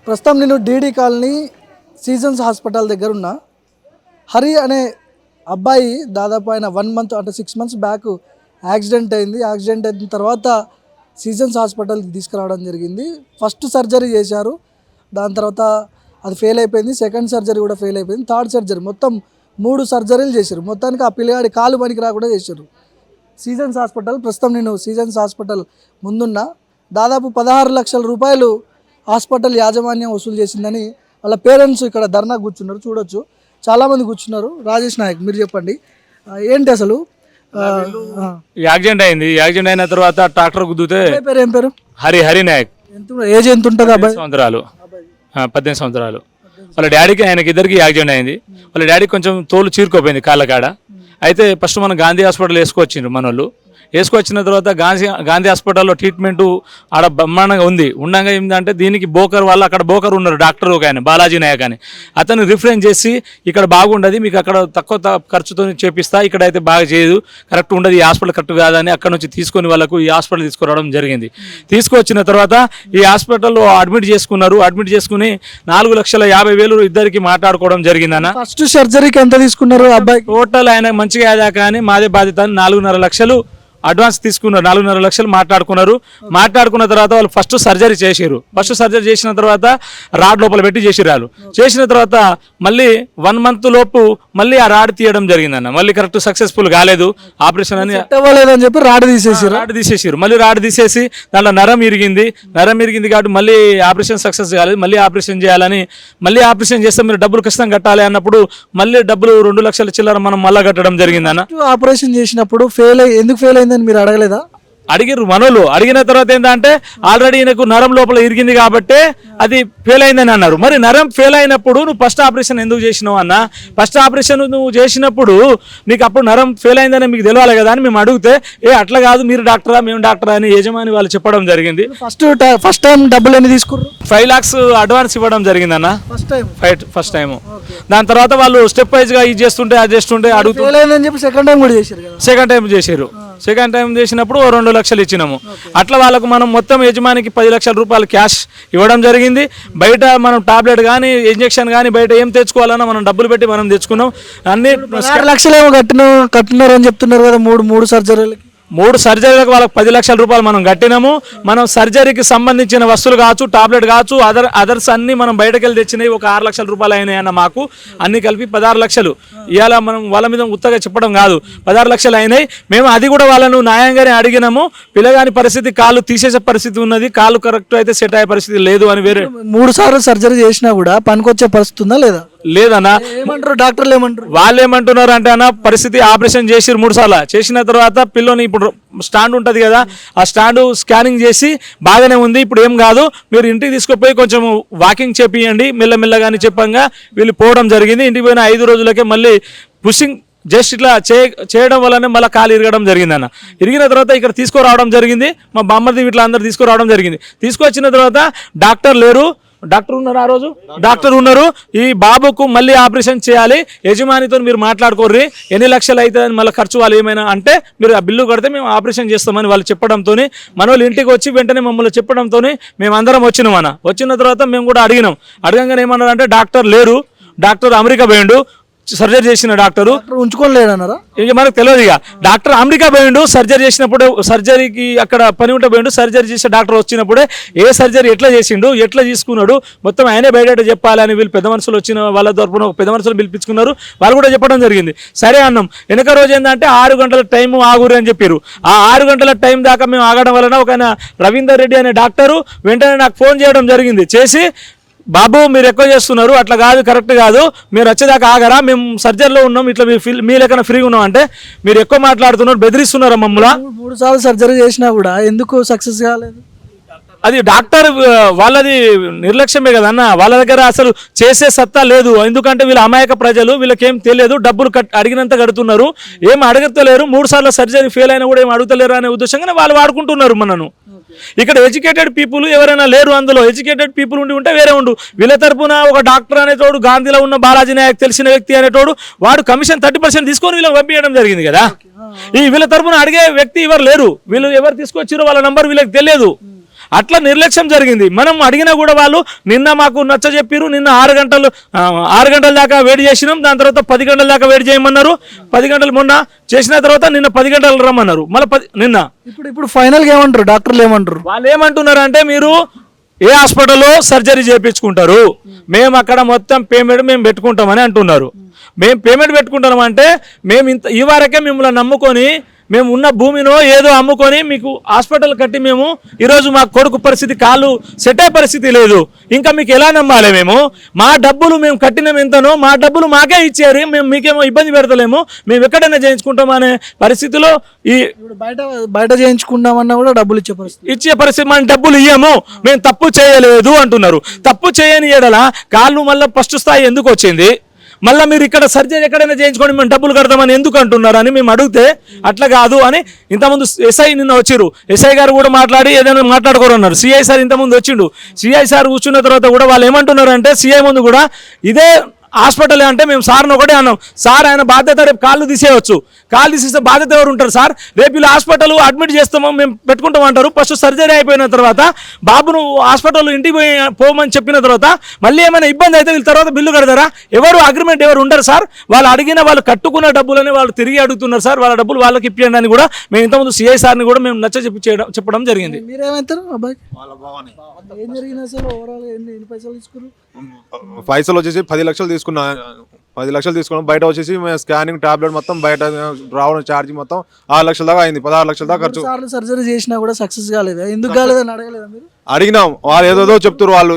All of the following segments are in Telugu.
ప్రస్తుతం నేను డీడీ కాలనీ సీజన్స్ హాస్పిటల్ దగ్గర ఉన్నా. హరి అనే అబ్బాయి దాదాపు ఆయన 1 month అంటే 6 months బ్యాక్ యాక్సిడెంట్ అయింది. యాక్సిడెంట్ అయిన తర్వాత సీజన్స్ హాస్పిటల్కి తీసుకురావడం జరిగింది. ఫస్ట్ సర్జరీ చేశారు, దాని తర్వాత అది ఫెయిల్ అయిపోయింది. సెకండ్ సర్జరీ కూడా ఫెయిల్ అయిపోయింది. థర్డ్ సర్జరీ, మొత్తం 3 సర్జరీలు చేశారు. మొత్తానికి ఆ పిల్లగాడి కాలు పనికి రాకుండా చేశారు. సీజన్స్ హాస్పిటల్, ప్రస్తుతం నేను సీజన్స్ హాస్పిటల్ ముందున్నా. దాదాపు 16 లక్షల రూపాయలు హాస్పిటల్ యాజమాన్యం వసూలు చేసిందని వాళ్ళ పేరెంట్స్ ఇక్కడ ధర్నా కూర్చున్నారు. చూడొచ్చు, చాలామంది కూర్చున్నారు. రాజేష్ నాయక్, మీరు చెప్పండి ఏంటి అసలు? యాక్సిడెంట్ అయింది. యాక్సిడెంట్ అయిన తర్వాత ట్రాక్టర్ గుద్దుతే ఏం పేరు? హరి నాయక్. ఏజ్ ఎంత ఉంటుంది అబ్బాయి? 18 సంవత్సరాలు. వాళ్ళ డాడీకి ఆయనకి ఇద్దరికి యాక్సిడెంట్ అయింది. వాళ్ళ డాడీకి కొంచెం తోలు చీరుకోపోయింది కాళ్ళ కాడ. అయితే ఫస్ట్ మనం గాంధీ హాస్పిటల్ వేసుకొచ్చిండ్రు మన వాళ్ళు. వేసుకొచ్చిన తర్వాత గాంధీ హాస్పిటల్లో ట్రీట్మెంటు ఆడ బ్రహ్మాండంగా ఉంది. ఉండగా ఏంటంటే దీనికి బోకర్ వాళ్ళు అక్కడ బోకర్ ఉన్నారు, డాక్టర్ ఒక ఆయన బాలాజీ నాయక్ అని. అతను రిఫరెన్స్ చేసి ఇక్కడ బాగుండదు, మీకు అక్కడ తక్కువ ఖర్చుతో చేపిస్తా, ఇక్కడైతే బాగా చేయదు, కరెక్ట్ ఉండదు, ఈ హాస్పిటల్ కరెక్ట్ కాదని అక్కడ నుంచి తీసుకొని వాళ్ళకు ఈ హాస్పిటల్ తీసుకురావడం జరిగింది. తీసుకొచ్చిన తర్వాత ఈ హాస్పిటల్లో అడ్మిట్ చేసుకున్నారు. అడ్మిట్ చేసుకుని 4,50,000 ఇద్దరికి మాట్లాడుకోవడం జరిగిందన్న. ఫస్ట్ సర్జరీకి ఎంత తీసుకున్నారు అబ్బాయి? టోటల్ ఆయన మంచిగా అయ్యాక కానీ మాదే బాధ్యత అని 4.5 లక్షలు అడ్వాన్స్ తీసుకున్నారు. 4.5 లక్షలు మాట్లాడుకున్నారు. మాట్లాడుకున్న తర్వాత వాళ్ళు ఫస్ట్ సర్జరీ చేసారు. ఫస్ట్ సర్జరీ చేసిన తర్వాత రాడ్ లోపల పెట్టి చేసిరు. వాళ్ళు చేసిన తర్వాత మళ్ళీ 1 month లోపు మళ్ళీ ఆ రాడ్ తీయడం జరిగిందన్న. మళ్ళీ కరెక్ట్ సక్సెస్ఫుల్ కాలేదు ఆపరేషన్ అని చెప్పి రాడ్ తీసేసారు. మళ్ళీ రాడ్ తీసేసి దాంట్లో నరం ఇరిగింది కాబట్టి మళ్ళీ ఆపరేషన్ సక్సెస్ కాలేదు. మళ్ళీ ఆపరేషన్ చేయాలని, మళ్ళీ ఆపరేషన్ చేస్తే మీరు డబ్బులు ఖచ్చితంగా కట్టాలి అన్నప్పుడు మళ్ళీ డబ్బులు 2 లక్షల చిల్లర మనం మళ్ళీ కట్టడం జరిగిందన్న. ఆపరేషన్ చేసినప్పుడు ఎందుకు ఫెయిల్ అయిందని మీరు అడగలేదా? అడిగిరు మనోళ్ళు. అడిగిన తర్వాత ఏంటంటే ఆల్రెడీ ఈయనకు నరం లోపల ఇరిగింది కాబట్టి అది ఫెయిల్ అయిందని అన్నారు. మరి నరం ఫెయిల్ అయినప్పుడు నువ్వు ఫస్ట్ ఆపరేషన్ ఎందుకు చేసినావు అన్న? ఫస్ట్ ఆపరేషన్ నువ్వు చేసినప్పుడు నీకు అప్పుడు నరం ఫెయిల్ అయిందని మీకు తెలియాలి కదా అని మేము అడిగితే, అట్లా కాదు, మీరు డాక్టరా మేము డాక్టరా అని యజమాని వాళ్ళు చెప్పడం జరిగింది. ఫస్ట్ టైం డబ్బులు ఎన్ని తీసుకున్నారు? 5 lakhs అడ్వాన్స్ ఇవ్వడం జరిగింది అన్న. First time. దాని తర్వాత వాళ్ళు స్టెప్ వైజ్ గా ఇది చేస్తుంటే అది చేస్తుంటే అడుగుతుంటే సెకండ్ టైం చేసినప్పుడు 2 లక్షలు ఇచ్చినాము. అట్లా వాళ్ళకు మనం మొత్తం యజమానికి 10 లక్షల రూపాయలు క్యాష్ ఇవ్వడం జరిగింది. బయట మనం టాబ్లెట్ కానీ ఇంజెక్షన్ కానీ బయట ఏం తెచ్చుకోవాలన్నా మనం డబ్బులు పెట్టి మనం తెచ్చుకున్నాం. అన్ని 6 లక్షలు ఏమో కట్టినారు అని చెప్తున్నారు కదా. మూడు సర్జరీలకి 3 సర్జరీలకు వాళ్ళకి 10 లక్షల రూపాయలు మనం కట్టినాము. మనం సర్జరీకి సంబంధించిన వస్తువులు కావచ్చు, టాబ్లెట్ కావచ్చు, అదర్స్ అన్ని మనం బయటకు వెళ్ళి తెచ్చినాయి. ఒక 6 లక్షల రూపాయలు అయినాయి అన్న. మాకు అన్ని కలిపి 16 లక్షలు. ఇవాళ మనం వాళ్ళ మీద ఉత్తగా చెప్పడం కాదు, 16 లక్షలు అయినాయి. మేము అది కూడా వాళ్ళను న్యాయంగానే అడిగినాము. పిల్లగాని పరిస్థితి కాళ్ళు తీసేసే పరిస్థితి ఉన్నది, కాళ్ళు కరెక్ట్ అయితే సెట్ అయ్యే పరిస్థితి లేదు అని. వేరే 3 సార్లు సర్జరీ చేసినా కూడా పనికొచ్చే పరిస్థితి ఉందా లేదా? లేదన్నా. ఏమంటారు డాక్టర్లు? వాళ్ళు ఏమంటున్నారు అంటే అన్న, పరిస్థితి ఆపరేషన్ చేసిరు 3 సార్లు. చేసిన తర్వాత పిల్లని ఇప్పుడు స్టాండ్ ఉంటుంది కదా, ఆ స్టాండ్ స్కానింగ్ చేసి బాగానే ఉంది, ఇప్పుడు ఏం కాదు, మీరు ఇంటికి తీసుకుపోయి కొంచెం వాకింగ్ చేపియండి మెల్లమెల్లగా అని చెప్పంగా వీళ్ళు పోవడం జరిగింది. ఇంటికి పోయిన 5 రోజులకే మళ్ళీ పుషింగ్ జస్ట్ ఇట్లా చేయడం వల్లనే మళ్ళీ కాలు ఇరగడం జరిగిందన్న. ఇరిగిన తర్వాత ఇక్కడ తీసుకురావడం జరిగింది. మా బామ్మది ఇట్లా అందరు తీసుకురావడం జరిగింది. తీసుకొచ్చిన తర్వాత డాక్టర్ లేరు, డాక్టర్ ఉన్నారు, ఆ రోజు డాక్టర్ ఉన్నారు. ఈ బాబుకు మళ్ళీ ఆపరేషన్ చేయాలి, యజమానితో మీరు మాట్లాడుకోర్రి, ఎన్ని లక్షలు అవుతుందని మళ్ళీ ఖర్చు వాళ్ళు ఏమైనా అంటే మీరు ఆ బిల్లు కడితే మేము ఆపరేషన్ చేస్తామని వాళ్ళు చెప్పడంతో మన వాళ్ళు ఇంటికి వచ్చి వెంటనే మమ్మల్ని చెప్పడంతో మేము అందరం వచ్చినాం అన్న. వచ్చిన తర్వాత మేము కూడా అడగంగానే ఏమన్నారు అంటే డాక్టర్ లేరు, డాక్టర్ అమెరికా పోయిండు, సర్జరీ చేసిన డాక్టరు ఉంచుకోలేదన్నారా? ఇక మనకు తెలియదు. ఇక డాక్టర్ అమెరికా పోయిండు, సర్జరీ చేసినప్పుడు సర్జరీకి అక్కడ పని ఉంటే పోయిండు. సర్జరీ చేసే డాక్టర్ వచ్చినప్పుడే ఏ సర్జరీ ఎట్లా చేసిండు, ఎట్లా తీసుకున్నాడు మొత్తం ఆయనే బయట చెప్పాలని వీళ్ళు పెద్ద మనుషులు వచ్చిన వాళ్ళ తరపున పెద్ద మనుషులు పిలిపించుకున్నారు. వాళ్ళు కూడా చెప్పడం జరిగింది. సరే అన్నాం. వెనక రోజు ఏంటంటే 6 గంటల టైం ఆగురు అని చెప్పారు. ఆ 6 గంటల టైం దాకా మేము ఆగడం వలన ఒక రవీందర్ రెడ్డి అనే డాక్టరు వెంటనే నాకు ఫోన్ చేయడం జరిగింది. చేసి, బాబు మీరు ఎక్కువ చేస్తున్నారు, అట్లా కాదు, కరెక్ట్ కాదు, మీరు వచ్చేదాకా ఆగరా, మేము సర్జరీలో ఉన్నాం, ఇట్లా మీ లెక్కన ఫ్రీగా ఉన్నాం అంటే మీరు ఎక్కువ మాట్లాడుతున్నారు, బెదిరిస్తున్నారు మమ్మల్ని. 3 సార్లు సర్జరీ చేసినా కూడా ఎందుకు సక్సెస్ కాలేదు? అది డాక్టర్ వాళ్ళది నిర్లక్ష్యమే కదన్న. వాళ్ళ దగ్గర అసలు చేసే సత్తా లేదు. ఎందుకంటే వీళ్ళ అమాయక ప్రజలు, వీళ్ళకేం తెలియదు, డబ్బులు అడిగినంత కడుతున్నారు, ఏం అడగలేరు. 3 సార్లు సర్జరీ ఫెయిల్ అయినా కూడా ఏం అడుగుతలేరు అనే ఉద్దేశంగానే వాళ్ళు వాడుకుంటున్నారు మనను. ఇక్కడ ఎడ్యుకేటెడ్ పీపుల్ ఎవరైనా లేరు, అందులో ఎడ్యుకేటెడ్ పీపుల్ ఉంటే వేరే ఉండు. వీళ్ళ తరపున ఒక డాక్టర్ అనేటోడు, గాంధీలో ఉన్న బాలాజీ నాయక్ తెలిసిన వ్యక్తి అనేటోడు, వాడు కమిషన్ 30% తీసుకొని వీళ్ళకి పంపించడం జరిగింది కదా. ఈ వీళ్ళ తరపున అడిగే వ్యక్తి ఎవరు లేరు. వీళ్ళు ఎవరు తీసుకొచ్చారో వాళ్ళ నంబర్ వీళ్ళకి తెలియదు. అట్లా నిర్లక్ష్యం జరిగింది. మనం అడిగినా కూడా వాళ్ళు నిన్న మాకు నచ్చ చెప్పారు, నిన్న 6 గంటల దాకా వెయిట్ చేసినాం, దాని తర్వాత 10 గంటల దాకా వెయిట్ చేయమన్నారు, 10 గంటలు మొన్న చేసిన తర్వాత నిన్న 10 గంటలు రమ్మన్నారు, మళ్ళీ నిన్న. ఇప్పుడు ఫైనల్గా ఏమంటారు డాక్టర్లు, ఏమంటారు? వాళ్ళు ఏమంటున్నారు అంటే, మీరు ఏ హాస్పిటల్లో సర్జరీ చేయించుకుంటారు, మేము అక్కడ మొత్తం పేమెంట్ మేము పెట్టుకుంటామని అంటున్నారు. మేము పేమెంట్ పెట్టుకుంటాం అంటే మేము ఈ వరకే మిమ్మల్ని నమ్ముకొని మేము ఉన్న భూమినో ఏదో అమ్ముకొని మీకు హాస్పిటల్ కట్టి మేము ఈరోజు మా కొడుకు పరిస్థితి కాళ్ళు సెట్ అయ్యే పరిస్థితి లేదు. ఇంకా మీకు ఎలా నమ్మాలి? మేము మా డబ్బులు మేము కట్టినాం ఎంతనో మా డబ్బులు మాకే ఇచ్చారు, మేము మీకేమో ఇబ్బంది పెడతలేము, మేము ఎక్కడైనా చేయించుకుంటాం అనే పరిస్థితిలో బయట చేయించుకుందామన్నా కూడా డబ్బులు ఇచ్చే పరిస్థితి మన డబ్బులు ఇయ్యము, మేము తప్పు చేయలేదు అంటున్నారు. తప్పు చేయని ఎడల కాళ్ళు మళ్ళీ ఫస్ట్ స్థాయి ఎందుకు వచ్చింది? మళ్ళీ మీరు ఇక్కడ సర్జరీ ఎక్కడైనా చేయించుకొని మేము డబ్బులు కడతామని ఎందుకు అంటున్నారు అని మేము అడిగితే, అట్లా కాదు అని ఇంతకుముందు ఎస్ఐ నిన్న వచ్చిరు, ఎస్ఐ గారు కూడా మాట్లాడి ఏదైనా మాట్లాడుకోరన్నారు. సిఐ సార్ ఇంతకుముందు వచ్చిండు, సిఐ సార్ కూర్చున్న తర్వాత కూడా వాళ్ళు ఏమంటున్నారు అంటే, సిఐ ముందు కూడా ఇదే హాస్పిటల్ అంటే మేము సార్ని ఒకటే అన్నాం, సార్ ఆయన బాధ్యత రేపు కాళ్ళు తీసేయవచ్చు, కాళ్ళు తీసేస్తే బాధ్యత ఎవరు ఉంటారు సార్? రేపు ఇలా హాస్పిటల్ అడ్మిట్ చేస్తామో మేము పెట్టుకుంటాం అంటారు. ఫస్ట్ సర్జరీ అయిపోయిన తర్వాత బాబును హాస్పిటల్ ఇంటికి పోమని చెప్పిన తర్వాత మళ్ళీ ఏమైనా ఇబ్బంది అయితే వీళ్ళ తర్వాత బిల్లు కడతారా? ఎవరు అగ్రిమెంట్ ఎవరు ఉండరు సార్. వాళ్ళు అడిగిన వాళ్ళు కట్టుకున్న డబ్బులని వాళ్ళు తిరిగి అడుగుతున్నారు సార్, వాళ్ళ డబ్బులు వాళ్ళకి ఇప్పియండి అని కూడా మేము ఇంతకుముందు సిఐ సార్ని కూడా మేము చెప్పడం జరిగింది. మీరేమంటారు అబ్బాయి? ఏం జరిగింది అసలు? ఓవరాల్ ఎన్ని పైసలు తీసుకున్నారు? పైసలు వచ్చేసి 10 లక్షలు తీసుకున్నా, 10 లక్షలు తీసుకున్నాం. బయట వచ్చేసి స్కానింగ్ టాబ్లెట్ మొత్తం బయట రావడం ఛార్జ్ మొత్తం 6 లక్షల దాకా అయింది, 16 లక్షల దాకా ఖర్చు. సర్జరీ చేసినా కూడా సక్సెస్ కాలేదా? ఎందుకు కాలేదని అడగలేదా మీరు? అడిగినాం, వాళ్ళు ఏదో చెప్తారు. వాళ్ళు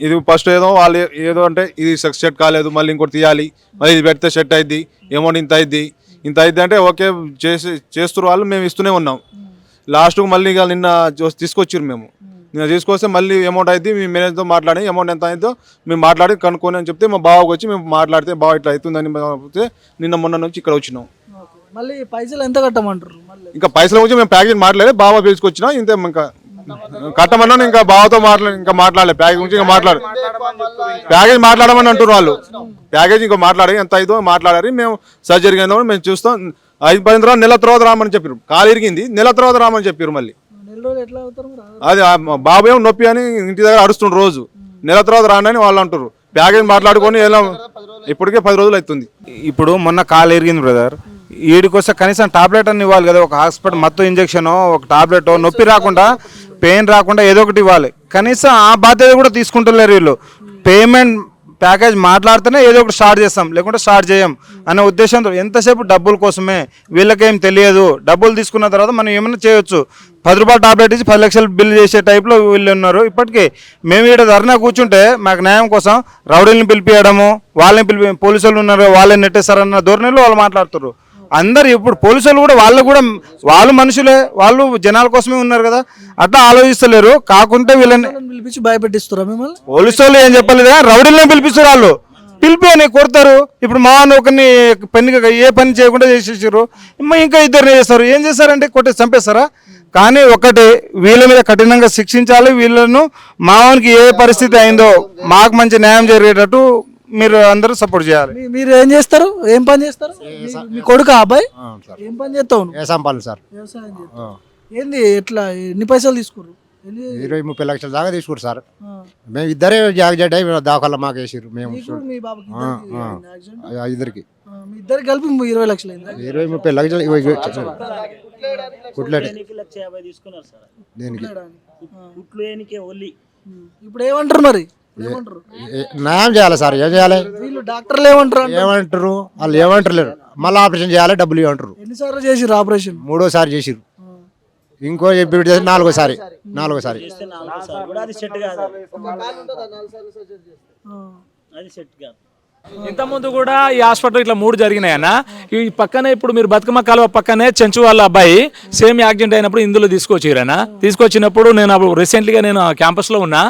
ఇది ఫస్ట్ ఏదో వాళ్ళు ఏదో అంటే ఇది సెట్ కాలేదు, మళ్ళీ ఇంకోటి తీయాలి, మళ్ళీ ఇది పెడితే సెట్ అయింది, అమౌంట్ ఇంత అయింది అంటే ఓకే చేస్తారు వాళ్ళు, మేము ఇస్తూనే ఉన్నాం. లాస్ట్కు మళ్ళీ ఇక నిన్న తీసుకొచ్చారు, నిన్న తీసుకొస్తే మళ్ళీ అమౌంట్ అయితే మీ మేనేజర్తో మాట్లాడి అమౌంట్ ఎంత అయిందో మేము మాట్లాడి కనుక్కొని అని చెప్తే మా బావకు వచ్చి మేము మాట్లాడితే బావ ఇట్లా అవుతుందని చెప్తే నిన్న మొన్న నుంచి ఇక్కడ వచ్చినాం. మళ్ళీ పైసలు ఎంత కట్టమంటారు? ఇంకా పైసల గురించి మేము ప్యాకేజ్ మాట్లాడే బావ పిలుచుకొచ్చినా ఇంతే, ఇంకా కట్టమన్నా ఇంకా బావతో మాట్లాడలే ప్యాకేజ్ గురించి. ఇంకా ప్యాకేజ్ మాట్లాడమని అంటారు వాళ్ళు, ప్యాకేజ్ ఇంకా మాట్లాడి ఎంత అయిందో మాట్లాడారు. మేము సర్జరీ అయిందో మేము చూస్తాం, 5-10 తర్వాత నెల తర్వాత రామని చెప్పారు, కాలు ఇరిగింది నెల తర్వాత రామని చెప్పారు. మళ్ళీ అది బాబు ఏమో నొప్పి అని ఇంటి దగ్గర అరుస్తుండ్రు రోజు, నెల తర్వాత రానని వాళ్ళు అంటారు. ప్యాకేజ్ మాట్లాడుకొని ఎలా ఇప్పటికే 10 రోజులు అవుతుంది. ఇప్పుడు మొన్న కాలు ఎరిగింది బ్రదర్, వీడికొస్తే కనీసం టాబ్లెట్ అని ఇవ్వాలి కదా, ఒక హాస్పిటల్ మొత్తం ఇంజెక్షన్ ఒక టాబ్లెట్, నొప్పి రాకుండా పెయిన్ రాకుండా ఏదో ఒకటి ఇవ్వాలి. కనీసం ఆ బాధ్యత కూడా తీసుకుంటలేరు వీళ్ళు. పేమెంట్ ప్యాకేజ్ మాట్లాడితేనే ఏదో ఒకటి స్టార్ట్ చేస్తాం, లేకుంటే స్టార్ట్ చేయం అనే ఉద్దేశంతో ఎంతసేపు డబ్బుల కోసమే. వీళ్ళకేం తెలియదు, డబ్బులు తీసుకున్న తర్వాత మనం ఏమైనా చేయొచ్చు. 10 రూపాయల టాబ్లెట్ ఇచ్చి 10 లక్షలు బిల్ చేసే టైప్లో వీళ్ళు ఉన్నారు. ఇప్పటికీ మేము ఇక్కడ ధర్నా కూర్చుంటే మాకు న్యాయం కోసం రౌడీలను పిలిపియడము, వాళ్ళని పోలీసు వాళ్ళు ఉన్నారు వాళ్ళని నెట్టేస్తారన్న ధోరణిలో వాళ్ళు మాట్లాడుతారు. అందరు ఇప్పుడు పోలీసులు కూడా వాళ్ళు మనుషులే, వాళ్ళు జనాల కోసమే ఉన్నారు కదా, అట్లా ఆలోచిస్తలేరు. కాకుంటే వీళ్ళని పిలిపించి భయపెట్టిస్తారు మిమ్మల్ని. పోలీసు వాళ్ళు ఏం చెప్పలేదు, రౌడీలనే పిలిపిస్తారు. వాళ్ళు పిలిపి అని కొడతారు. ఇప్పుడు మా ఒకరిని ఏ పని చేయకుండా చేసేసారు, ఇంకా 2 చేస్తారు. ఏం చేస్తారంటే కొట్టి చంపేస్తారా? కానీ ఒకటి, వీళ్ళ మీద కఠినంగా శిక్షించాలి. వీళ్ళను మావానికి ఏ పరిస్థితి అయిందో మాకు మంచి న్యాయం జరిగేటట్టు మీరు అందరూ సపోర్ట్ చేయాలి. మీరు ఏం చేస్తారు? ఏం పని చేస్తారు? మీ కొడుకు అబ్బాయి ఏం పని చేస్తావు? వ్యవసాయం సార్. వ్యవసాయం ఏంది? ఎట్లా ఎన్ని పైసలు తీసుకున్నారు? 20-30 లక్షల దాకా తీసుకురు సార్. మేము ఇద్దరే జాగ్రత్త దాఖలా మాకు వేసారు. మేము ఇద్దరికి మీ ఇద్దరు కలిపి 20 లక్షలు 20-30 లక్షలు కుట్లేడు. ఇప్పుడు ఏమంటారు మరి? న్యాయం చేయాలి సార్. ఏం చేయాలి? వీళ్ళు డాక్టర్లు ఏమంటారు? వాళ్ళు ఏమంటలేరు. మళ్ళీ ఆపరేషన్ చేయాలి, డబ్బులు ఇవ్వంటారు. ఎన్నిసార్లు చేసిరు ఆపరేషన్? 3వ చేసిరు. ఇంకో చెప్పి 4వ సారి. ఇంతకుముందు కూడా ఈ హాస్పిటల్ ఇట్లా 3 జరిగినాయన్న. ఈ పక్కనే ఇప్పుడు మీరు బతుకమ్మ కాలువ పక్కనే చెంచు వాళ్ళ అబ్బాయి సేమ్ యాక్సిడెంట్ అయినప్పుడు ఇందులో తీసుకొచ్చిరన్న. తీసుకొచ్చినప్పుడు నేను అప్పుడు రీసెంట్గా నేను క్యాంపస్లో ఉన్నా.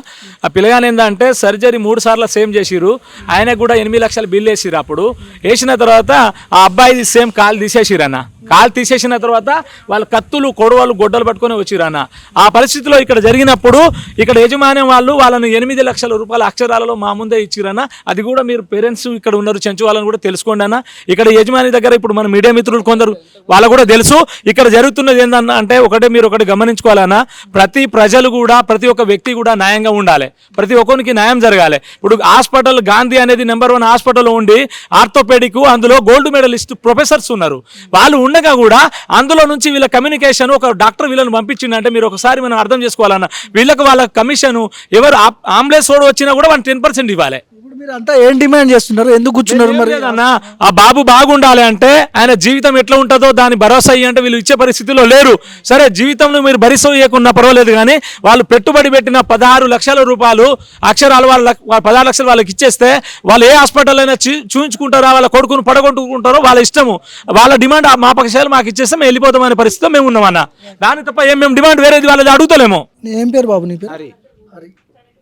ఆ పిల్లగాని ఏంటంటే సర్జరీ 3 సార్లు సేమ్ చేసిరు. ఆయనకు కూడా 8 లక్షలు బిల్ వేసిరు. అప్పుడు వేసిన తర్వాత ఆ అబ్బాయి సేమ్ కాలు తీసేసిరన్న. కాలు తీసేసిన తర్వాత వాళ్ళ కత్తులు కొడవలు గొడ్డలు పట్టుకొని వచ్చిరన్న. ఆ పరిస్థితిలో ఇక్కడ జరిగినప్పుడు ఇక్కడ యజమాన్యం వాళ్ళు వాళ్ళను 8 లక్షల రూపాయల అక్షరాలలో మా ముందే ఇచ్చిరన్న. అది కూడా మీరు పేరెంట్స్ ఇక్కడ ఉన్నారు చెంచు వాళ్ళని కూడా తెలుసుకోండి అన్న. ఇక్కడ యజమాని దగ్గర ఇప్పుడు మన మీడియా మిత్రులు కొందరు వాళ్ళకు కూడా తెలుసు ఇక్కడ జరుగుతున్నది ఏందన్న అంటే మీరు ఒకటి గమనించుకోవాలన్నా, ప్రతి ప్రజలు కూడా ప్రతి ఒక్క వ్యక్తి కూడా న్యాయంగా ఉండాలి, ప్రతి ఒక్కరికి న్యాయం జరగాలి. ఇప్పుడు హాస్పిటల్ గాంధీ అనేది నెంబర్ 1 హాస్పిటల్ ఉండి ఆర్థోపెడిక్ అందులో గోల్డ్ మెడలిస్ట్ ప్రొఫెసర్స్ ఉన్నారు. వాళ్ళు ఉండగా కూడా అందులో నుంచి వీళ్ళ కమ్యూనికేషన్ ఒక డాక్టర్ వీళ్ళని పంపించిందంటే మీరు ఒకసారి మనం అర్థం చేసుకోవాలన్నా, వీళ్ళకి వాళ్ళ కమిషన్ ఎవరు అంబులెన్స్ వాడు వచ్చినా కూడా 10% ఇవ్వాలి. ఇప్పుడు మీరు అంతా ఏం డిమాండ్ చేస్తున్నారు, ఎందుకు కూర్చున్నారు మరి? అన్న ఆ బాబు బాగుండాలి అంటే ఆయన జీవితం ఎట్లా ఉంటుందో దాని భరోసా అంటే వీళ్ళు ఇచ్చే పరిస్థితిలో లేరు. సరే జీవితంలో మీరు భరోసా ఇవ్వకున్నా పర్వాలేదు, కానీ వాళ్ళు పెట్టుబడి పెట్టిన 16 లక్షల రూపాయలు అక్షరాలు 16 లక్షలు వాళ్ళకి ఇచ్చేస్తే వాళ్ళు ఏ హాస్పిటల్ అయినా చూపించుకుంటారో వాళ్ళ కొడుకును పడగొట్టుకుంటారో వాళ్ళ ఇష్టము. వాళ్ళ డిమాండ్ మా పక్షాలు మాకు ఇచ్చేస్తే మేము వెళ్ళిపోతామనే పరిస్థితిలో మేము ఉన్నామన్న. దాని తప్ప మేము డిమాండ్ వేరేది వాళ్ళది అడుగుతలేము. ఏం పేరు బాబు నీ పేరు? హరి.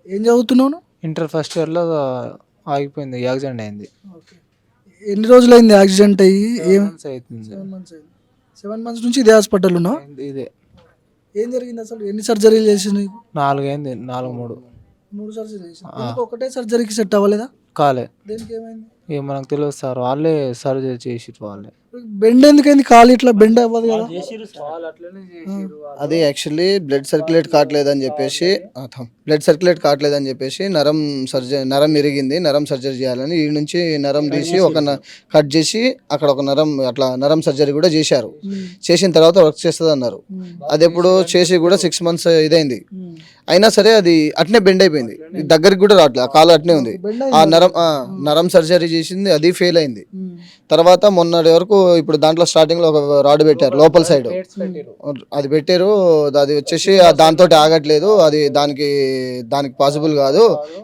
ఏం చదువుతున్నావు? ఇంటర్ ఫస్ట్ ఇయర్లో ఆగిపోయింది, యాక్సిడెంట్ అయింది. ఎన్ని రోజులైంది యాక్సిడెంట్ అయ్యి? అవుతుంది 7 months నుంచి ఇదే హాస్పిటల్ ఉన్నావు? ఇదే. ఏం జరిగింది అసలు? ఎన్ని సర్జరీలు చేసింది? 4 అయింది, 3 సర్జరీ చేసింది. ఒకటే సర్జరీకి సెట్ అవ్వలేదా? కాలే. దేనికి ఏమైంది? ఇక మనకు తెలియదు సార్, వాళ్ళే సర్జరీ చేసి వాళ్ళే. బెండ్ ఎందుకైంది? కాలు ఇట్లా బెండ్ అవ్వదు కదా? అది యాక్చువల్లీ బ్లడ్ సర్క్యులేట్ కావట్లేదని చెప్పేసి నరం ఇరిగింది, నరం సర్జరీ చేయాలని ఈ నుంచి నరం తీసి కట్ చేసి అక్కడ ఒక నరం సర్జరీ కూడా చేశారు. చేసిన తర్వాత వర్క్ చేస్తుంది అన్నారు. అది ఎప్పుడు చేసి కూడా 6 months ఇదైంది. అయినా సరే అది అట్నే బెండ్ అయిపోయింది, దగ్గరికి కూడా రావట్లేదు, ఆ కాలు అట్నే ఉంది. ఆ నరం సర్జరీ చేసింది, అది ఫెయిల్ అయింది. తర్వాత మొన్నటి వరకు ఇప్పుడు దాంట్లో స్టార్టింగ్ లో ఒక రాడ్ పెట్టారు లోపల సైడ్, అది పెట్టారు. అది వచ్చేసి దాంతో ఆగట్లేదు, అది దానికి పాసిబుల్ కాదు,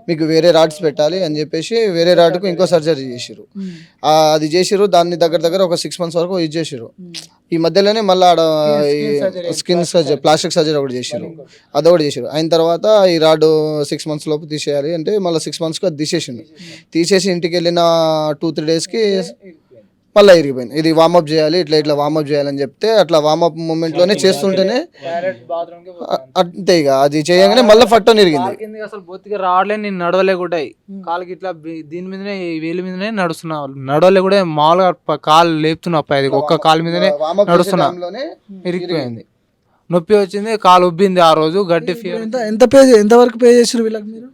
మీకు వేరే రాడ్స్ పెట్టాలి అని చెప్పేసి వేరే రాడ్కు ఇంకో సర్జరీ చేసిరు. అది చేసిరు, దాన్ని దగ్గర ఒక 6 months వరకు యూజ్ చేసిరు. ఈ మధ్యలోనే మళ్ళీ ఆడ స్కిన్ సర్జరీ, ప్లాస్టిక్ సర్జరీ ఒకటి చేసిరు, అదొకటి చేసిరు. అయిన తర్వాత ఈ రాడ్ 6 months లోపు తీసేయాలి అంటే మళ్ళీ 6 monthsకి అది తీసేసి ఇంటికి వెళ్ళిన 2-3 daysకి మళ్ళీ ఇరిగిపోయింది. ఇది వార్మప్ చేయాలి, ఇట్లా వార్మప్ చేయాలని చెప్తే అట్లా వార్మప్ మూమెంట్లోనే చేస్తుంటేనే అంతే, ఇక అది చేయగానే మళ్ళీ ఫట్టని ఇరిగింది. అసలు బొత్తిగా రావట్లే, నేను నడవలే కూడా, కాలుకి ఇట్లా దీని మీదనే వేలు మీదనే నడుస్తున్నా, నడవలే కూడా, మామూలుగా కాలు లేపుతున్నా, ఒక్క కాలు మీదనే నడుస్తున్నా, ఇరిగిపోయింది. నొప్పి వచ్చింది, కాలు ఉబ్బింది. ఆ రోజు గట్టి ఫీవర్. ఎంతవరకు పే చేసారు వీళ్ళకి మీరు?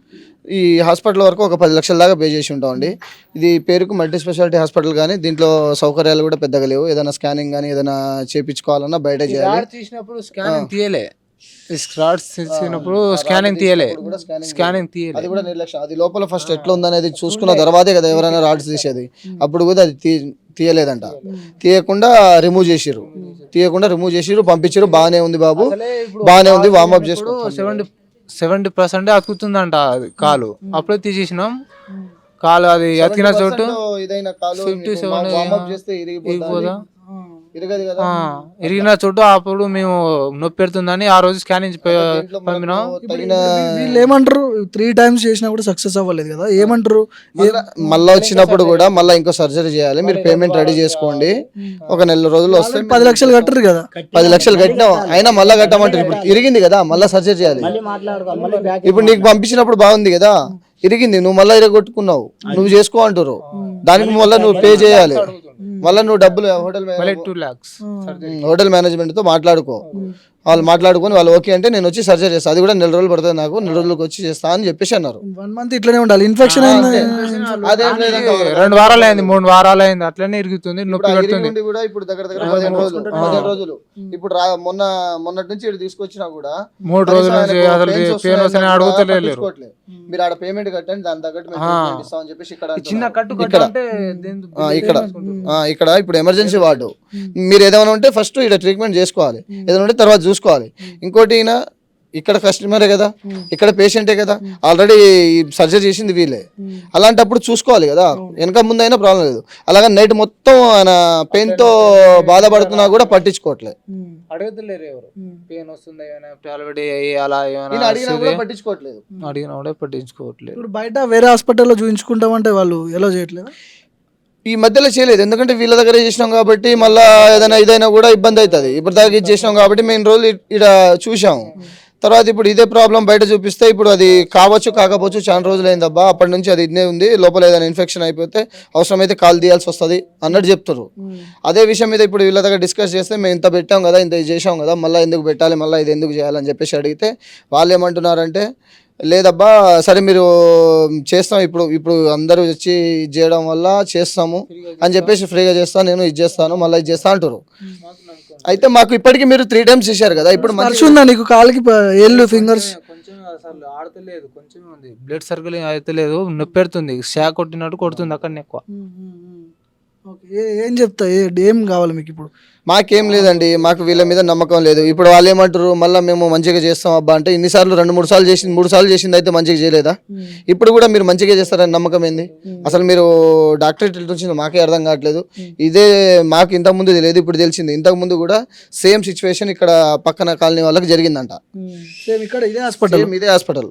ఈ హాస్పిటల్ వరకు ఒక 10 లక్షల దాకా పే చేసి ఉంటామండి. ఇది పేరుకు మల్టీ స్పెషాలిటీ హాస్పిటల్, కానీ దీంట్లో సౌకర్యాలు కూడా పెద్దగా లేవు. ఏదైనా స్కానింగ్ కానీ ఏదైనా చేయించుకోవాలన్నా బయట చేయాలి. తీసినప్పుడు స్కానింగ్ తీయలే, స్కానింగ్ తీయలే, అది కూడా నిర్లక్ష్యం. అది లోపల ఫస్ట్ ఎట్లా ఉందనేది చూసుకున్న తర్వాతే కదా ఎవరైనా రాడ్స్ తీసేది. అప్పుడు కూడా అది తీయలేదంట, తీయకుండా రిమూవ్ చేసిరు, పంపించారు. బాగానే ఉంది బాబు, బాగానే ఉంది, వార్మప్ చేసుకో. 70% అతుకుతుందంట కాలు, అప్పుడే తీసేసినాం. కాలు అది అతికిన చోటు 57 ఇరిగిన చోటు అప్పుడు మేము నొప్పి పెడుతుందని ఆ రోజు స్కానింగ్ పంపినాం. వీళ్ళు ఏమంటారు? 3 times చేసినా కూడా సక్సెస్ అవ్వలేదు కదా, ఏమంటారు? మళ్ళీ వచ్చినప్పుడు కూడా మళ్ళీ ఇంకో సర్జరీ చేయాలి, మీరు పేమెంట్ రెడీ చేసుకోండి, ఒక 1 నెల రోజులు వస్తే 10 లక్షలు కట్టరు కదా. 10 లక్షలు కట్టినాం, అయినా మళ్ళీ కట్టమంటారు. ఇప్పుడు ఇరిగింది కదా, మళ్ళీ సర్జరీ చేయాలి. ఇప్పుడు నీకు పంపించినప్పుడు బాగుంది కదా, ఇరిగింది, నువ్వు మళ్ళీ ఇరగొట్టుకున్నావు, నువ్వు చేసుకో అంటారు. దానికి మళ్ళీ నువ్వు పే చేయాలి, మళ్ళీ నువ్వు డబ్బులు హోటల్ మేనేజ్మెంట్ తో మాట్లాడుకో. వాళ్ళు మాట్లాడుకొని వాళ్ళు ఓకే అంటే నేను వచ్చి సర్జరీ చేస్తాను, అది కూడా 1 నెల రోజులు పడుతుంది, నాకు 1 నెల రోజులకు వచ్చి చేస్తా అని చెప్పేసి అన్నారు. 1 month ఇట్లనే ఉండాలి. ఇన్ఫెక్షన్ అయింది, 2 వారాలు అయింది, 3 వారాలు అయింది, అట్లనే ఇరుగుతుంది, నొప్పి పెడుతుంది కూడా. ఇప్పుడు దగ్గర 15 రోజులు ఇప్పుడు మొన్నటి నుంచి ఇటు తీసుకొచ్చినా కూడా 3 రోజుల నుంచి అసలు అడుగుతలేదు. మీరు ఆడ పేమెంట్ కట్టండి, దాని తగ్గట్టు ఇస్తామని చెప్పేసి చిన్న కట్టు ఇక్కడ ఇప్పుడు ఎమర్జెన్సీ వార్డు, మీరు ఏదైనా ఉంటే ఫస్ట్ ఇక్కడ ట్రీట్మెంట్ చేసుకోవాలి, ఏదైనా ఉంటే తర్వాత చూసుకోవాలి. ఇంకోటి ఇక్కడ కస్టమరే కదా, ఇక్కడ పేషెంటే కదా, ఆల్రెడీ సర్జరీ చేసింది వీళ్ళే. అలాంటప్పుడు చూసుకోవాలి కదా, వెనక ముందు అయినా ప్రాబ్లం లేదు. అలాగే నైట్ మొత్తం ఆయన పెయిన్ తో బాధపడుతున్నా కూడా పట్టించుకోవట్లేదు, అడుగుతలేరు ఎవరు. పెయిన్ వస్తుంది పట్టించుకోవట్లేదు, అడిగినా కూడా పట్టించుకోవట్లేదు. ఇప్పుడు బయట వేరే హాస్పిటల్లో చూపించుకుంటామంటే వాళ్ళు ఎలా చేయట్లేదు. ఈ మధ్యలో చేయలేదు, ఎందుకంటే వీళ్ళ దగ్గర చేసినాం కాబట్టి మళ్ళీ ఏదైనా ఇదైనా కూడా ఇబ్బంది అవుతుంది. ఇప్పుడు దాకా ఇది చేసినాం కాబట్టి మేము రోజులు ఇక్కడ చూసాము. తర్వాత ఇప్పుడు ఇదే ప్రాబ్లం బయట చూపిస్తే ఇప్పుడు అది కావచ్చు కాకపోవచ్చు, చాలా రోజులు అయిందబ్బా, అప్పటి నుంచి అది ఇదే ఉంది, లోపల ఏదైనా ఇన్ఫెక్షన్ అయిపోతే అవసరమైతే కాలు తీయాల్సి వస్తుంది అన్నట్టు చెప్తారు. అదే విషయం మీద ఇప్పుడు వీళ్ళ దగ్గర డిస్కస్ చేస్తే మేము ఇంత పెట్టాం కదా, ఇంత చేసాం కదా, మళ్ళీ ఎందుకు పెట్టాలి, మళ్ళీ ఇది ఎందుకు చేయాలని చెప్పేసి అడిగితే వాళ్ళు ఏమంటున్నారంటే, లేదబ్బా సరే మీరు చేస్తాం, ఇప్పుడు అందరూ వచ్చి ఇది చేయడం వల్ల చేస్తాము అని చెప్పేసి ఫ్రీగా చేస్తాను, నేను ఇది చేస్తాను, మళ్ళీ ఇది చేస్తా అంటారు. అయితే మాకు ఇప్పటికీ మీరు 3 times చేశారు కదా, ఇప్పుడు మనిషి ఉందా నీకు కాలికి ఏళ్ళు ఫింగర్స్? కొంచెం అసలు ఆడతలేదు, కొంచెం ఉంది, బ్లడ్ సర్కిలింగ్ అయితే నొప్పి పెడుతుంది, షాక్ కొట్టినట్టు కొడుతుంది అక్కడ ఎక్కువ. ఏం చెప్తా, ఏం కావాలి మీకు ఇప్పుడు? మాకేం లేదండి, మాకు వీళ్ళ మీద నమ్మకం లేదు. ఇప్పుడు వాళ్ళు ఏమంటారు, మళ్ళీ మేము మంచిగా చేస్తాం అబ్బా అంటే, ఇన్నిసార్లు 2-3 సార్లు చేసింది, 3 సార్లు చేసింది అయితే మంచిగా చేయలేదా? ఇప్పుడు కూడా మీరు మంచిగా చేస్తారని నమ్మకం ఏంది? అసలు మీరు డాక్టరేట్ వచ్చింది మాకే అర్థం కావట్లేదు. ఇదే మాకు ఇంతకుముందు తెలియదు, ఇప్పుడు తెలిసింది. ఇంతకుముందు కూడా సేమ్ సిచ్యువేషన్ ఇక్కడ పక్కన కాలనీ వాళ్ళకి జరిగిందంట. సేమ్ ఇక్కడ ఇదే హాస్పిటల్,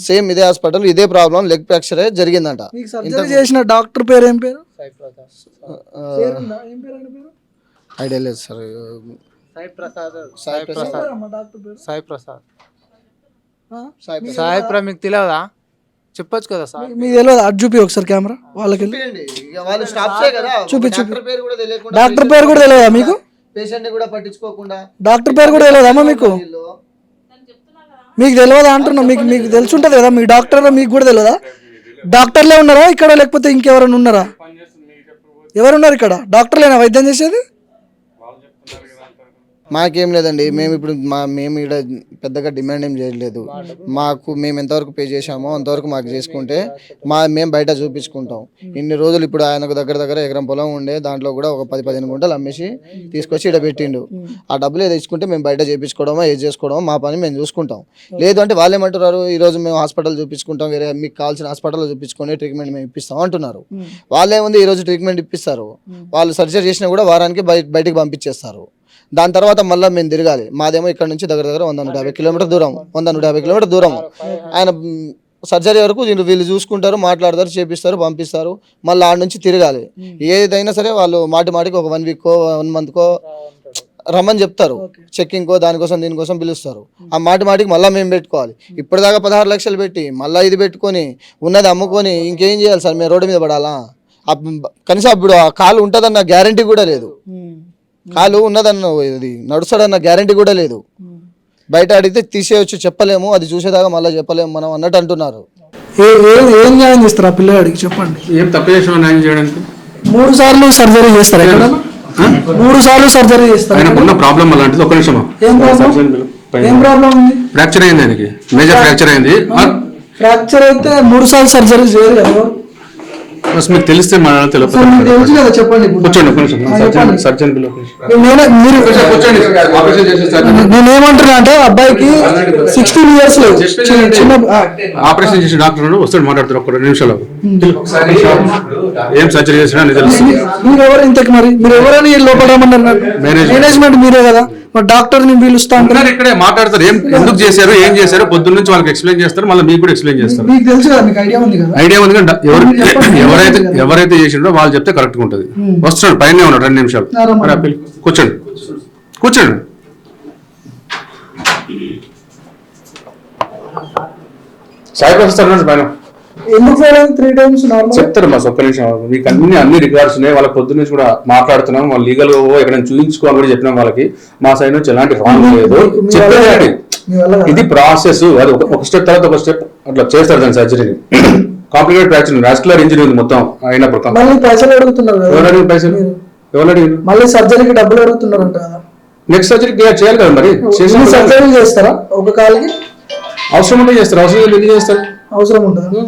సేమ్ ఇదే హాస్పిటల్, ఇదే ప్రాబ్లం, లెగ్ ఫ్రాక్చరే జరిగిందంట. సర్జరీ చేసిన డాక్టర్ పేరు ఏం పేరు? ఐడియా లేదు సార్. సాయి ప్రసాద్ మీకు తెలియదా? చెప్పొచ్చు కదా సార్. మీకు తెలియదు? అటు చూపి ఒకసారి కెమెరా వాళ్ళకి చూపి. డాక్టర్ పేరు కూడా తెలియదా మీకు? పేషెంట్ కూడా పట్టించుకోకుండా డాక్టర్ పేరు కూడా తెలియదమ్మా మీకు? మీకు తెలియదా అంటున్నా? మీకు తెలుసుంటది కదా, మీకు డాక్టర్ మీకు కూడా తెలియదా? డాక్టర్లే ఉన్నారా ఇక్కడ, లేకపోతే ఇంకెవరైనా ఉన్నారా? ఎవరున్నారు ఇక్కడ? డాక్టర్లేనా వైద్యం చేసేది? మాకేం లేదండి, మేము ఇప్పుడు మేము ఇక్కడ పెద్దగా డిమాండ్ ఏం చేయలేదు. మేము ఎంతవరకు పే చేసామో అంతవరకు మాకు చేసుకుంటే మేము బయట చూపించుకుంటాం. ఇన్ని రోజులు ఇప్పుడు ఆయనకు దగ్గర ఎకరం పొలం ఉండే, దాంట్లో కూడా ఒక 10-15 గుంటలు అమ్మేసి తీసుకొచ్చి ఇక్కడ పెట్టిండు. ఆ డబ్బులు ఏదో ఇచ్చుకుంటే మేము బయట చేయించుకోవడమో ఏది చేసుకోవడమో మా పని మేము చూసుకుంటాం. లేదు అంటే వాళ్ళు ఏమంటున్నారు, ఈరోజు మేము హాస్పిటల్ చూపించుకుంటాం, వేరే మీకు కావాల్సిన హాస్పిటల్లో చూపించుకొని ట్రీట్మెంట్ మేము ఇప్పిస్తాం అంటున్నారు. వాళ్ళేముంది ఈరోజు ట్రీట్మెంట్ ఇప్పిస్తారు, వాళ్ళు సర్జరీ చేసినా కూడా వారానికి బయటికి పంపించేస్తారు. దాని తర్వాత మళ్ళీ మేము తిరగాలి. మాదేమో ఇక్కడ నుంచి దగ్గర 100-150 కిలోమీటర్ దూరం, 100-150 కిలోమీటర్ దూరం. ఆయన సర్జరీ వరకు వీళ్ళు చూసుకుంటారు, మాట్లాడతారు, చేపిస్తారు, పంపిస్తారు. మళ్ళీ ఆడ నుంచి తిరగాలి. ఏదైనా సరే వాళ్ళు మాటికి ఒక 1 వీక్కో 1 మంత్కో రమ్మని చెప్తారు, చెక్కింగ్కో దానికోసం దీనికోసం పిలుస్తారు. ఆ మాటికి మళ్ళీ మేము పెట్టుకోవాలి. ఇప్పటిదాకా 16 లక్షలు పెట్టి మళ్ళీ ఇది పెట్టుకొని ఉన్నది అమ్ముకొని ఇంకేం చేయాలి సార్? మేము రోడ్డు మీద పడాలా? కనీసం ఇప్పుడు ఆ కాలు ఉంటుందన్న గ్యారంటీ కూడా లేదు, కాలు ఉన్నదన్న ఇది నడుస్తాడన్న గ్యారంటీ కూడా లేదు. బయట అడిగితే తీసేయచ్చు, చెప్పలేము, అది చూసేదాకా మళ్ళీ చెప్పలేము మనం అన్నట్టు అంటున్నారు. ఏం న్యాయం చేస్తారు ఆ పిల్లగాడికి చెప్పండి? ఏం తప్పు చేసిన న్యాయం చేయడానికి 3 సార్లు సర్జరీ చేస్తారు ఎక్కడ? 3 సార్లు సర్జరీ చేస్తారు. ఆయనకున్న ప్రాబ్లం అలాంటిది. ఒక్క నిమిషం, ఏం ప్రాబ్లం ఉంది? ఫ్రాక్చర్ అయింది, ఆయనకి మేజర్ ఫ్రాక్చర్ అయింది. ఫ్రాక్చర్ అయితే 3 సార్లు సర్జరీ చేయరు కదా? మీకు తెలిస్తే మన తెలుసు కదా, చెప్పండి. కూర్చోండి, సర్జన్ నేనేమంటున్నా అంటే, అబ్బాయికి 16 years చిన్న ఆపరేషన్ చేసి డాక్టర్ వస్తాడు, మాట్లాడుతారు. ఒక 2 నిమిషాలు ఏం సర్జరీ చేసినా తెలుసు. మీరు ఎవరు ఇంతకు? మరి మీరు ఎవరని లోపడమన్నారు? మేనేజ్మెంట్ మీరే కదా, మరి డాక్టర్ ని పిలుస్తా అంటారు, ఇక్కడే మాట్లాడతారు. ఎందుకు చేశారు, ఏం చేశారు పొద్దున్న నుంచి వాళ్ళకి ఎక్స్ప్లెయిన్ చేస్తారు, మళ్ళీ మీకు కూడా ఎక్స్ప్లెయిన్ చేస్తారు. మీకు తెలుసు కదా, మీకు ఐడియా ఉంది కదా? ఐడియా ఉంది కదా, ఎవరైతే చేసిండో వాళ్ళు చెప్తే కరెక్ట్గా ఉంటుంది. వస్తున్నాడు, పైన ఉన్నాడు, 2 నిమిషాలు. కూర్చోండి. సాయి వస్తాడు పైన. ఎందుకు 3 times చెప్తారు మా ఒక్క నిమిషం. మీకు అన్ని రికార్డ్స్ ఉన్నాయి, వాళ్ళ పొద్దున్న నుంచి కూడా మాట్లాడుతున్నాం. వాళ్ళు లీగల్ ఎక్కడ చూపించుకోవాలని కూడా చెప్పినాం వాళ్ళకి. మా సైడ్ నుంచి ఎలాంటి రాంగ్ లేదు, చెప్పండి. ఇది ప్రాసెస్, అది ఒక స్టెప్ తర్వాత ఒక స్టెప్ అట్లా చేస్తారు దాని సర్జరీని. కాంప్లికేటెడ్ ఫ్రాక్చర్, వాస్కులర్ ఇంజరీ ఉంది మొత్తం అయినప్పుడు. పైసలు అడుగుతున్నారు, ఎవరు అడిగారు? మళ్ళీ సర్జరీకి డబ్బులు అడుగుతున్నారు అంట కదా? నెక్స్ట్ సర్జరీ చేయాలి కదా, మరి సర్జరీ చేస్తారా? ఒక కాలికి అవసరం ఉంటే చేస్తారు, అవసరం లేదు ఎందుకు చేస్తారు? అవసరం ఉంటుంది,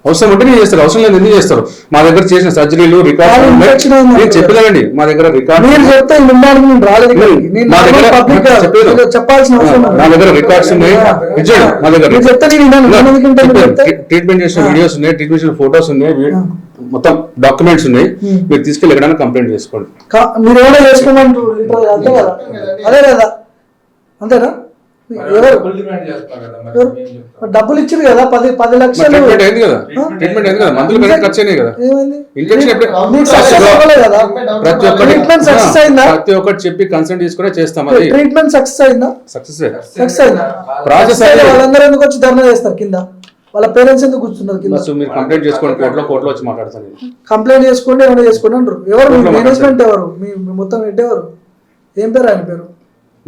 అవసరం ఉంటే నేను చేస్తారు, అవసరం లేదు ఎందుకు చేస్తారు? మా దగ్గర చేసిన సర్జరీలు రికార్డు నేను చెప్పలేదండి. మా దగ్గర రికార్డు, చెప్పాల్సిన మా దగ్గర రికార్డ్స్ ఉన్నాయి. మా దగ్గర ట్రీట్మెంట్ చేసిన వీడియోస్ ఉన్నాయి, ట్రీట్మెంట్ చేసిన ఫోటోస్ ఉన్నాయి, మొత్తం డాక్యుమెంట్స్ ఉన్నాయి. మీరు తీసుకెళ్ళి ఎక్కడైనా కంప్లైంట్ చేసుకోండి. మీరు ఏమైనా చేసుకోమంటారు, అంతే కదా? అదే కదా, అంతేనా? ఎవరు డబ్బులు ఇచ్చారు కదా 10 లక్షలు ట్రీట్మెంట్ అయింది కదా, ట్రీట్మెంట్ అయింది కదా, మందులు కరెక్ట్ ఖర్చు అయినాయి కదా, ఏమైంది ఇంజెక్షన్ మీకు సక్సెస్ అవ్వలేదు కదా ప్రతి ఒక్కటి ట్రీట్మెంట్ సక్సెస్ అయిందా ప్రతి ఒక్కటి చెప్పి కన్సల్ట్ తీసుకునే చేస్తాం. అది ట్రీట్మెంట్ సక్సెస్ అయిందా సక్సెస్ సక్సెస్ అయిందా ప్రాసెస్ వాళ్ళందరూ ఎందుకు వచ్చి ధర్నా చేస్తారు కింద వాళ్ళ పేరెంట్స్ ఎందుకు కూర్చున్నారు కింద మీరు కంప్లైంట్ చేసుకోండి కోర్టులో వచ్చి మాట్లాడతాను నేను. కంప్లైంట్ చేసుకోండి ఏమైనా చేసుకోండి అంటారు ఎవరు మీ మేనేజ్మెంట్ ఎవరు మీ మొత్తం హెడ్ ఎవరు ఏం పేరు ఆయన పేరు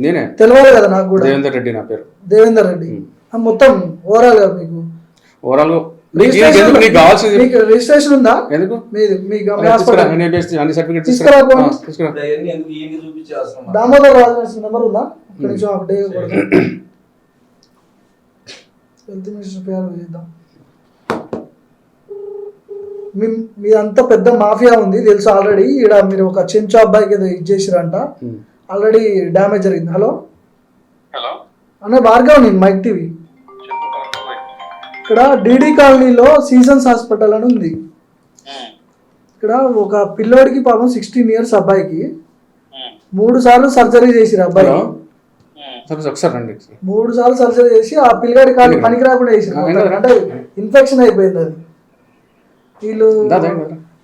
నేనే తెలియాలి కదా నాకు కూడా దేవేందర్ రెడ్డి నా పేరు. దేవేందర్ రెడ్డి మొత్తం ఓవరాల్ గా మీకు ఓవరాల్ నీకు కావాల్సింది మీకు రిజిస్ట్రేషన్ ఉందా ఎందుకు మీది మీ తీసుకురా, అన్ని సర్టిఫికేట్ తీసుకురా తీసుకురా. దామోదర్ రాజు నెంబర్ ఉందా ఒక నిమిషం అప్డేట్ హెల్త్ మినిస్టర్ పేరు చేద్దాం. మీదంతా పెద్ద మాఫియా ఉంది తెలుసు ఆల్రెడీ. ఇక్కడ మీరు ఒక చెంచు అబ్బాయికి ఏదో ఇది చేసిరంట, ఆల్రెడీ డ్యామేజ్ జరిగింది. హలో అన్న భార్గవ్, నేను మైక్ టీవీ. ఇక్కడ డిడి కాలనీలో సీజన్స్ హాస్పిటల్ అని ఉంది. ఇక్కడ ఒక పిల్లోడికి పాపం 16 years అబ్బాయికి 3 సార్లు సర్జరీ చేసిరు అబ్బాయికి. 3 సార్లు సర్జరీ చేసి ఆ పిల్లగాడి కాళ్ళు పనికి రాకుండా చేసిరు. అంటే ఇన్ఫెక్షన్ అయిపోయింది అది. వీళ్ళు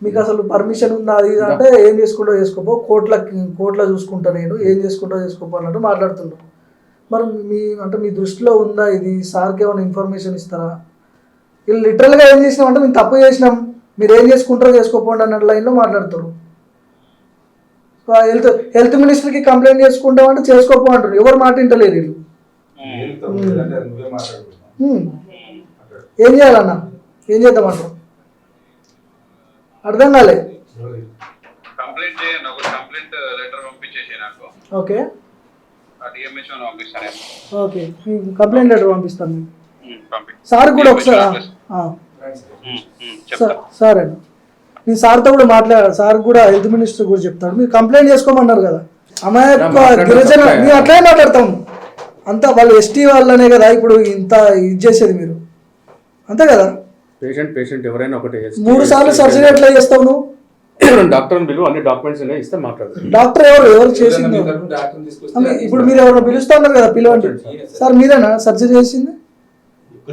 మీకు అసలు పర్మిషన్ ఉందా అది అంటే ఏం చేసుకుంటో చేసుకోపో, కోర్టులో చూసుకుంటా, నేను ఏం చేసుకుంటో చేసుకోపో అన్నట్టు మాట్లాడుతున్నాం. మరి మీ దృష్టిలో ఉందా ఇది? సార్కి ఏమైనా ఇన్ఫర్మేషన్ ఇస్తారా? వీళ్ళు లిటరల్గా ఏం చేసినాం అంటే మేము తప్పు చేసినాం, మీరు ఏం చేసుకుంటారో చేసుకోపోండి అన్నట్టు లైన్లో మాట్లాడుతారు. హెల్త్ మినిస్టర్కి కంప్లైంట్ చేసుకుంటామంటే చేసుకోపో అంటారు. ఎవరు మాట వింటలేరు వీళ్ళు. ఏం చేయాలన్నా, ఏం చేద్దామంటారు అర్థం కాలే. ఓకే ఓకే కంప్లైంట్ లెటర్ పంపిస్తాను సార్ కూడా ఒకసారి. సార్ అండి నేను సార్తో కూడా మాట్లాడాను. సార్ కూడా హెల్త్ మినిస్టర్ కూడా చెప్తాడు. మీరు కంప్లైంట్ చేసుకోమన్నారు కదా, అమ్మాయి గిరిజన మేము అట్లనే మాట్లాడతాం. అంతా వాళ్ళు ఎస్టీ వాళ్ళనే కదా ఇప్పుడు ఇంత ఇది చేసేది మీరు, అంతే కదా. పేషెంట్ ఎవరైనా ఒకటే 3 సార్లు సర్జరీ ఎట్లా చేస్తావు నువ్వు? డాక్టర్ బిల్లు అన్ని డాక్యుమెంట్స్ ఇస్తే మాట్లాడతారు. డాక్టర్ ఎవరు చేసింది? ఇప్పుడు మీరు ఎవరు పిలుస్తా ఉన్నారు కదా, పిలవండి. సార్ మీరేనా సర్జరీ చేసింది?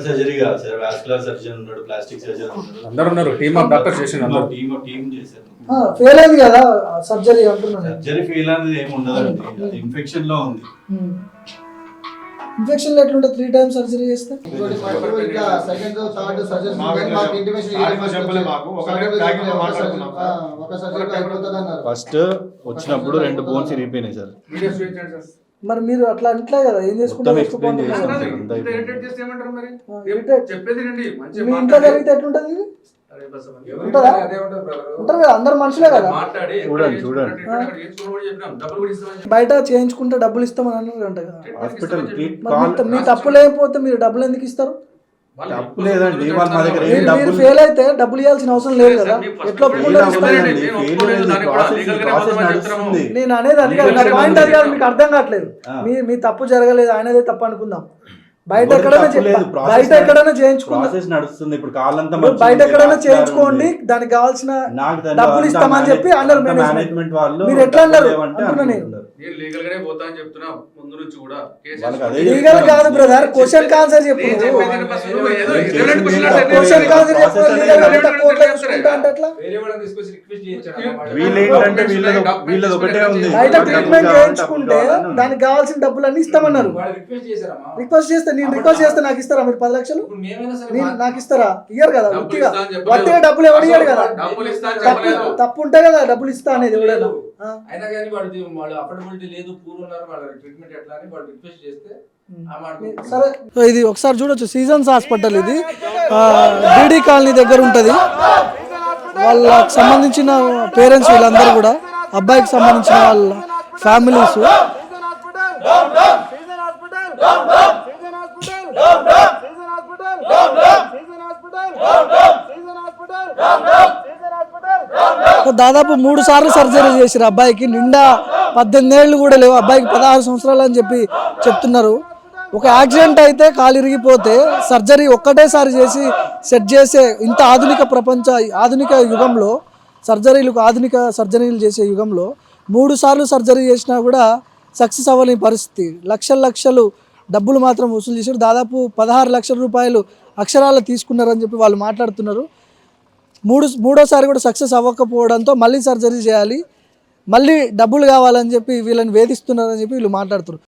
సర్జరీ కాదు సార్, వాస్కులర్ సర్జన్ ఉన్నాడు, ప్లాస్టిక్ సర్జన్ ఉన్నాడు, అందరూ ఉన్నారు. టీమ్ ఆఫ్ డాక్టర్స్ చేసిన టీమ్ చేశారు. ఫెయిల్ అయింది కదా సర్జరీ అంటున్నాను. సర్జరీ ఫెయిల్ అనేది ఏమి ఉండదండి, అది ఇన్ఫెక్షన్ లో ఉంది. ఇన్ఫెక్షన్ ఎట్లుంటే 3 times సర్జరీ చేస్తే ఫస్ట్ వచ్చినప్పుడు 2 bones ఇరిగిపోయినాయి సార్. మరి మీరు అట్లా అంటలే కదా, ఏం చేసుకుంటారు? మీ ఇంట్లో జరిగితే ఎట్లుంటది? ఉంటుందా? ఉంటారు కదా, అందరు మనుషులే కదా. చూడండి బయట చేయించుకుంటే డబ్బులు ఇస్తామని అన్నారు అంట కదా. మీ తప్పు లేకపోతే మీరు డబ్బులు ఎందుకు ఇస్తారు? మీరు ఫెయిల్ అయితే డబ్బులు ఇవ్వాల్సిన అవసరం లేదు కదా. ఎట్లా నేను అనేది అది కాదు, నా పాయింట్ అది కాదు. మీకు అర్థం కావట్లేదు. మీ తప్పు జరగలేదు, ఆయనదే తప్పు అనుకుందాం. బయట ఎక్కడైనా చేయించుకుందాం, బయట ఎక్కడైనా చేయించుకోండి, దానికి కావాల్సిన డబ్బులు ఇస్తామని చెప్పి అన్నారు మేనేజ్మెంట్ వాళ్ళు. మీరు ఎట్లా అన్నారు అంటున్నా నేను. లీగల్ కాదు బ్రదర్, క్వశ్చన్ ఆన్సర్ చెప్పు. క్వశ్చన్ ఆన్సర్ చెప్పు. బయట ట్రీట్మెంట్ చేయించుకుంటే దానికి కావాల్సిన డబ్బులు అన్ని ఇస్తామన్నారు. రిక్వెస్ట్ చేస్తే నేను రిక్వెస్ట్ చేస్తే నాకు ఇస్తారా మీరు 10 లక్షలు? నాకు ఇస్తారా? ఇయ్యరు కదా. వట్టిగా డబ్బులు ఎవరు ఇయ్యరు కదా. తప్పు ఉంటే కదా డబ్బులు ఇస్తా అనేది ఎవడైనా. సరే ఇది ఒకసారి చూడొచ్చు, సీజన్స్ హాస్పిటల్ ఇది డిడి కాలనీ దగ్గర ఉంటుంది. వాళ్ళకి సంబంధించిన పేరెంట్స్ వీళ్ళందరూ కూడా, అబ్బాయికి సంబంధించిన వాళ్ళ ఫ్యామిలీస్. దాదాపు 3 సార్లు సర్జరీ చేసిరు అబ్బాయికి. నిండా 18 ఏళ్ళు కూడా లేవు, అబ్బాయికి 16 సంవత్సరాలు అని చెప్తున్నారు. ఒక యాక్సిడెంట్ అయితే కాలు ఇరిగిపోతే సర్జరీ ఒక్కటేసారి చేసి సెట్ చేసే ఇంత ఆధునిక యుగంలో, ఆధునిక సర్జరీలు చేసే యుగంలో 3 సార్లు సర్జరీ చేసినా కూడా సక్సెస్ అవ్వని పరిస్థితి. లక్షలు డబ్బులు మాత్రం వసూలు చేశారు. దాదాపు 16 లక్షల రూపాయలు అక్షరాలు తీసుకున్నారని చెప్పి వాళ్ళు మాట్లాడుతున్నారు. మూడోసారి కూడా సక్సెస్ అవ్వకపోవడంతో మళ్ళీ సర్జరీ చేయాలి, మళ్ళీ డబ్బులు కావాలని చెప్పి వీళ్ళని వేధిస్తున్నారని చెప్పి వీళ్ళు మాట్లాడుతున్నారు.